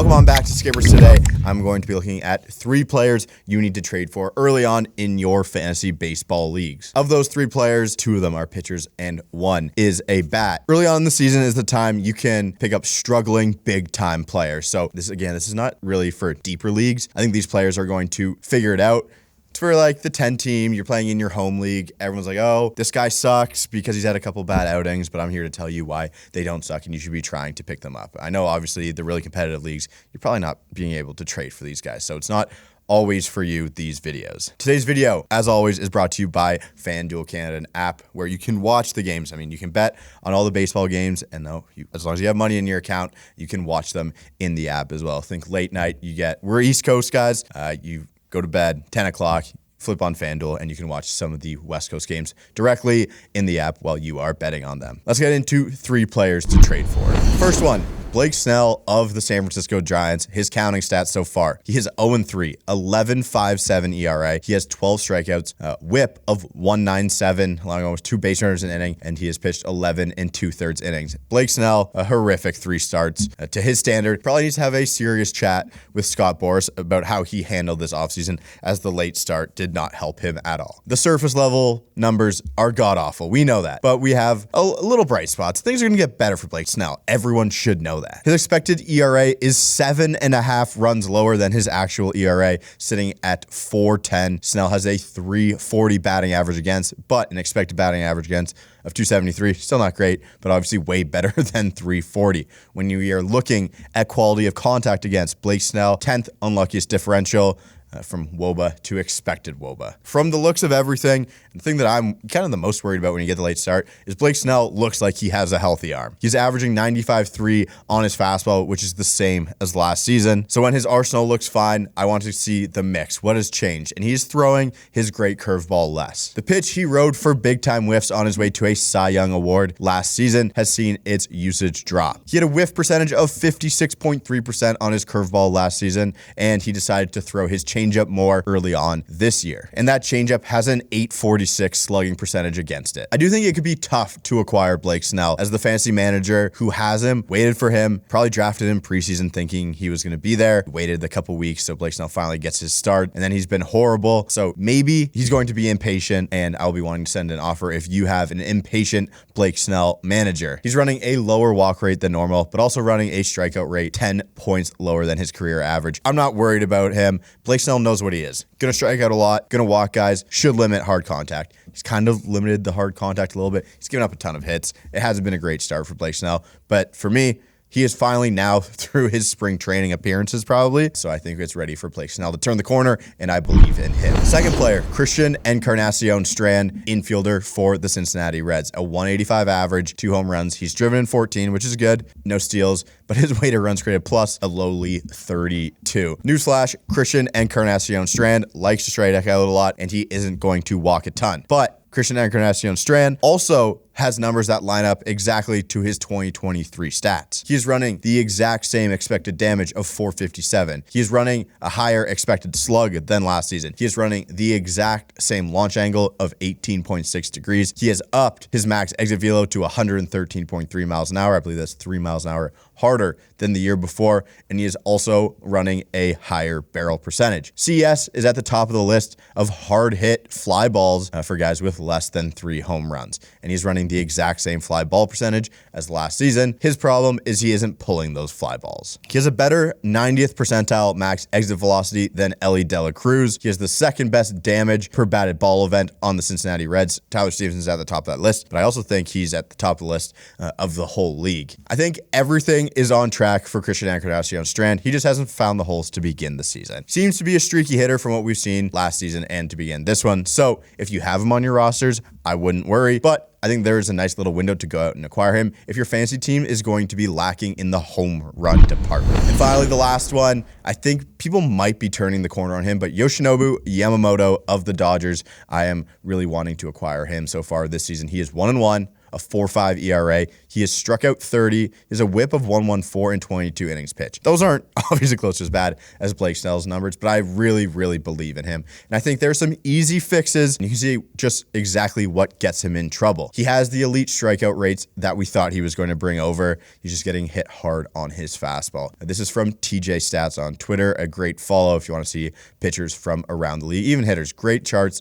Welcome on back to Skippers. Today, I'm going to be looking at 3 players you need to trade for early on in your fantasy baseball leagues. Of those 3 players, 2 of them are pitchers and 1 is a bat. Early on in the season is the time you can pick up struggling big-time players. So this is not really for deeper leagues. I think these players are going to figure it out. It's for like the 10 team, you're playing in your home league. Everyone's like, oh, this guy sucks because he's had a couple bad outings, but I'm here to tell you why they don't suck and you should be trying to pick them up. I know obviously the really competitive leagues, you're probably not being able to trade for these guys. So it's not always for you, these videos. Today's video, as always, is brought to you by FanDuel Canada, an app where you can watch the games. I mean, you can bet on all the baseball games, and as long as you have money in your account, you can watch them in the app as well. Think late night, we're East Coast guys, you go to bed, 10 o'clock, flip on FanDuel, and you can watch some of the West Coast games directly in the app while you are betting on them. Let's get into 3 players to trade for. First one, Blake Snell of the San Francisco Giants. His counting stats so far: he is 0-3, 11.57 ERA. He has 12 strikeouts, whip of 197, allowing almost 2 base runners an inning, and he has pitched 11 2/3 innings. Blake Snell, a horrific 3 starts. To his standard, probably needs to have a serious chat with Scott Boras about how he handled this offseason, as the late start did not help him at all. The surface level numbers are god-awful. We know that, but we have a little bright spots. Things are going to get better for Blake Snell. Everyone should know that. His expected ERA is 7.5 runs lower than his actual ERA, sitting at 4.10. Snell has a 340 batting average against, but an expected batting average against of 273. Still not great, but obviously way better than 340. When you are looking at quality of contact against, Blake Snell, 10th unluckiest differential, from WOBA to expected WOBA. From the looks of everything, the thing that I'm kind of the most worried about when you get the late start is Blake Snell looks like he has a healthy arm. He's averaging 95.3 on his fastball, which is the same as last season. So when his arsenal looks fine, I want to see the mix. What has changed? And he's throwing his great curveball less. The pitch he rode for big-time whiffs on his way to a Cy Young award last season has seen its usage drop. He had a whiff percentage of 56.3% on his curveball last season, and he decided to throw his changeup more early on this year. And that changeup has an 846 slugging percentage against it. I do think it could be tough to acquire Blake Snell, as the fantasy manager who has him, waited for him, probably drafted him preseason thinking he was going to be there, waited a couple weeks so Blake Snell finally gets his start, and then he's been horrible. So maybe he's going to be impatient, and I'll be wanting to send an offer if you have an impatient Blake Snell manager. He's running a lower walk rate than normal, but also running a strikeout rate 10 points lower than his career average. I'm not worried about him. Blake Snell knows what he is. Gonna strike out a lot, gonna walk guys, should limit hard contact. He's kind of limited the hard contact a little bit. He's given up a ton of hits. It hasn't been a great start for Blake Snell, but for me, he is finally now through his spring training appearances probably, so I think it's ready for Blake Snell to turn the corner, and I believe in him. Second player, Christian Encarnacion-Strand, infielder for the Cincinnati Reds. A 185 average, 2 home runs. He's driven in 14, which is good. No steals, but his weighted runs created plus a lowly 32. Newsflash, Christian Encarnacion-Strand likes to strike out a lot, and he isn't going to walk a ton. But Christian Encarnacion-Strand also has numbers that line up exactly to his 2023 stats. He is running the exact same expected damage of 457. He is running a higher expected slug than last season. He is running the exact same launch angle of 18.6 degrees. He has upped his max exit velo to 113.3 miles an hour. I believe that's 3 miles an hour harder than the year before, and he is also running a higher barrel percentage. CES is at the top of the list of hard hit fly balls for guys with less than 3 home runs, and he's running the exact same fly ball percentage as last season. His problem is he isn't pulling those fly balls. He has a better 90th percentile max exit velocity than Ellie De La Cruz. He has the second best damage per batted ball event on the Cincinnati Reds. Tyler Stephenson's at the top of that list, but I also think he's at the top of the list of the whole league. I think everything is on track for Christian Encarnacion-Strand. He just hasn't found the holes to begin the season. Seems to be a streaky hitter from what we've seen last season and to begin this one. So if you have him on your rosters, I wouldn't worry, but I think there is a nice little window to go out and acquire him if your fantasy team is going to be lacking in the home run department. And finally, the last one, I think people might be turning the corner on him, but Yoshinobu Yamamoto of the Dodgers, I am really wanting to acquire him so far this season. He is 1-1. a 4.5 ERA. He has struck out 30. He has a whip of 114 in 22 innings pitched. Those aren't obviously close to as bad as Blake Snell's numbers, but I really, really believe in him. And I think there's some easy fixes. And you can see just exactly what gets him in trouble. He has the elite strikeout rates that we thought he was going to bring over. He's just getting hit hard on his fastball. This is from TJ Stats on Twitter. A great follow if you want to see pitchers from around the league, even hitters. Great charts.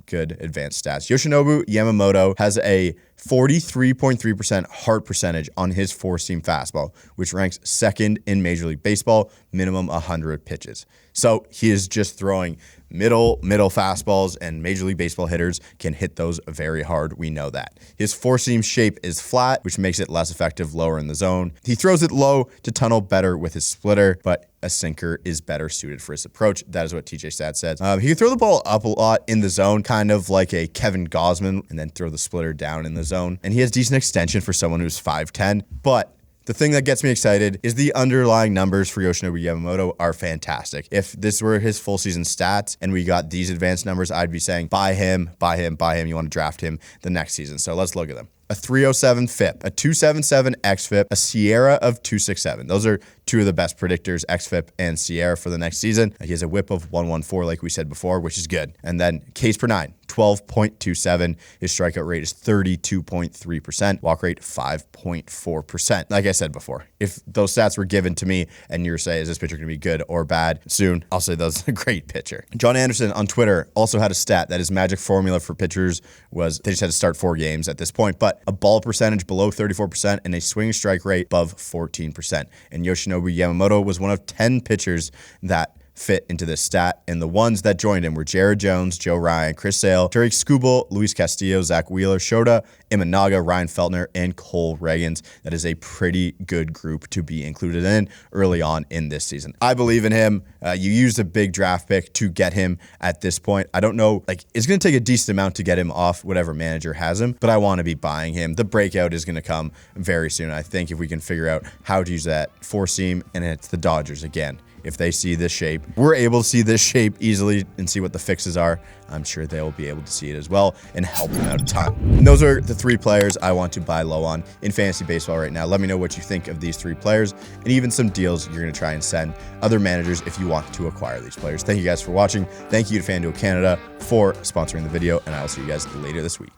Good advanced stats. Yoshinobu Yamamoto has a 43.3% heart percentage on his four-seam fastball, which ranks second in Major League Baseball, minimum 100 pitches. So he is just throwing middle fastballs, and Major League Baseball hitters can hit those very hard. We know that. His four-seam shape is flat, which makes it less effective lower in the zone. He throws it low to tunnel better with his splitter, but a sinker is better suited for his approach. That is what TJ Stats says. He can throw the ball up a lot in the zone, kind of like a Kevin Gausman, and then throw the splitter down in the zone. And he has decent extension for someone who's 5'10", but the thing that gets me excited is the underlying numbers for Yoshinobu Yamamoto are fantastic. If this were his full season stats and we got these advanced numbers, I'd be saying buy him, buy him, buy him. You want to draft him the next season. So let's look at them. A 307 FIP, a 277 xFIP, a Sierra of 267. Those are two of the best predictors, xFIP and Sierra, for the next season. He has a whip of 114, like we said before, which is good. And then Ks per nine, 12.27. His strikeout rate is 32.3%. Walk rate, 5.4%. Like I said before, if those stats were given to me and you were saying, is this pitcher going to be good or bad soon? I'll say that's a great pitcher. John Anderson on Twitter also had a stat that his magic formula for pitchers was they just had to start 4 games at this point, but a ball percentage below 34% and a swing strike rate above 14%. And Yoshinobu Yamamoto was one of 10 pitchers that fit into this stat, and the ones that joined him were Jared Jones, Joe Ryan, Chris Sale, Tarek Skubal, Luis Castillo, Zach Wheeler, Shota Imanaga, Ryan Feltner, and Cole Reagans. That is a pretty good group to be included in early on in this season. I believe in him. You used a big draft pick to get him at this point. I don't know, it's going to take a decent amount to get him off whatever manager has him, but I want to be buying him. The breakout is going to come very soon. I think if we can figure out how to use that four seam, and it's the Dodgers again. If they see this shape, we're able to see this shape easily and see what the fixes are. I'm sure they'll be able to see it as well and help him out a ton. And those are the 3 players I want to buy low on in fantasy baseball right now. Let me know what you think of these 3 players and even some deals you're going to try and send other managers if you want to acquire these players. Thank you guys for watching. Thank you to FanDuel Canada for sponsoring the video, and I will see you guys later this week.